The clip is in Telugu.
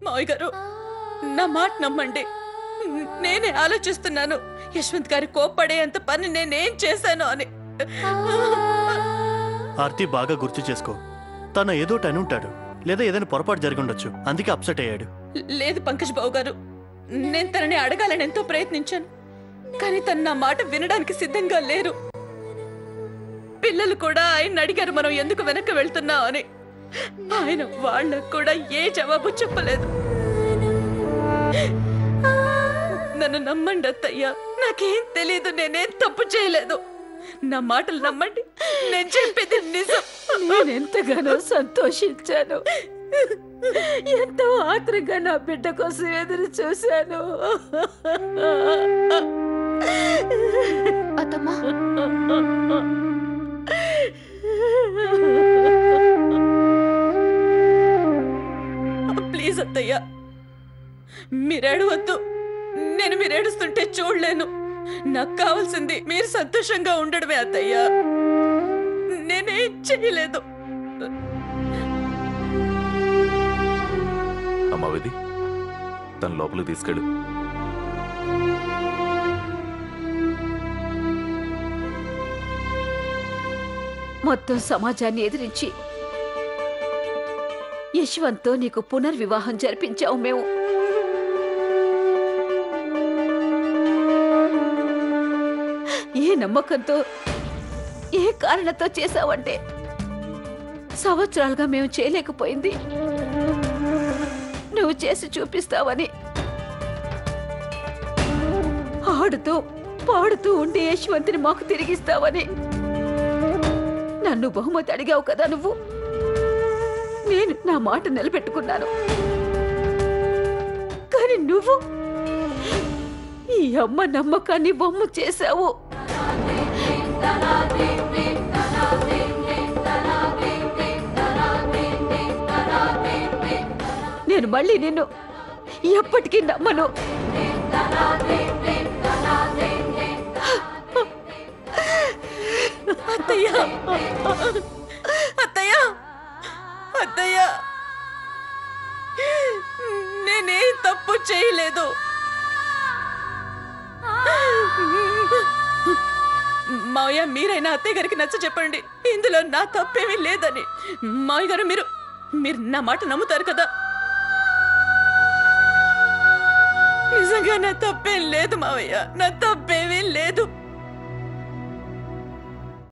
మావయ్య గారు నా మాట నమ్మండి. నేనే ఆలోచిస్తున్నాను యశ్వంత్ గారి కోప్పడే అంత పని నేనేం చేశాను అని. ఆర్తి బాగా గుర్తు చేసుకో. తను ఏదో టైన్ ఉంటాడు, లేదా ఏదైనా పొరపాటు జరిగి ఉండొచ్చు, అందుకే అప్సెట్ అయ్యాడు. లేదు పంకజ్ బాబు గారు, నేను తనని అడగాలని ఎంతో ప్రయత్నించాను, కానీ తను నా మాట వినడానికి సిద్ధంగా లేరు. పిల్లలు కూడా ఆయన అడిగారు మనం ఎందుకు వెనక్కి వెళ్తున్నావు అని. ఆయన వాళ్ళకు కూడా ఏ జవాబు చెప్పలేదు. నన్ను నమ్మండి అత్తయ్య, నాకేం తెలీదు, నేనేం తప్పు చేయలేదు. నా మాటలు నమ్మండి, నేను చెప్పేది నిజం. నేనెంతగానో సంతోషించాను, ఎంతో ఆత్రంగా నా బిడ్డ కోసం ఎదురు చూశాను. అత్తమ్మా, ప్లీజ్ అత్తయ్య, మీరేడవద్దు. నేను మీరేడుస్తుంటే చూడలేను. నాకు కావాల్సింది మీరు సంతోషంగా ఉండడమే అత్తయ్య. నేనేం చేయలేదు. అమ్మా విధి, తన లోపలికి తీసుకెళ్ళు. మొత్తం సమాజాన్ని ఎదిరించి యశ్వంత్తో నీకు పునర్వివాహం జరిపించావు మేము. ఏ నమ్మకంతో, ఏ కారణంతో చేశావంటే సంవత్సరాలుగా మేము చేయలేకపోయింది నువ్వు చేసి చూపిస్తావని. ఆడుతూ పాడుతూ ఉండే యశ్వంతిని మాకు తిరిగిస్తావని నన్ను బహుమతి అడిగావు కదా నువ్వు. నేను నా మాట నిలబెట్టుకున్నాను, కానీ నువ్వు ఈ అమ్మ నమ్మకాన్ని బొమ్మ చేశావు. నేను మళ్ళీ నిన్ను ఎప్పటికీ నమ్మను. అత్తయ్య, అత్తయ్య, అత్తయ్య, నేనే తప్పు చేయలేదు. మావయ్య, మీరైనా అత్తయ్య గారికి నచ్చ చెప్పండి, ఇందులో నా తప్పేమీ లేదని. మావయ్య గారు, మీరు నా మాట నమ్ముతారు కదా? నిజంగా నా తప్పేం లేదు మావయ్య, నా తప్పేమీ లేదు.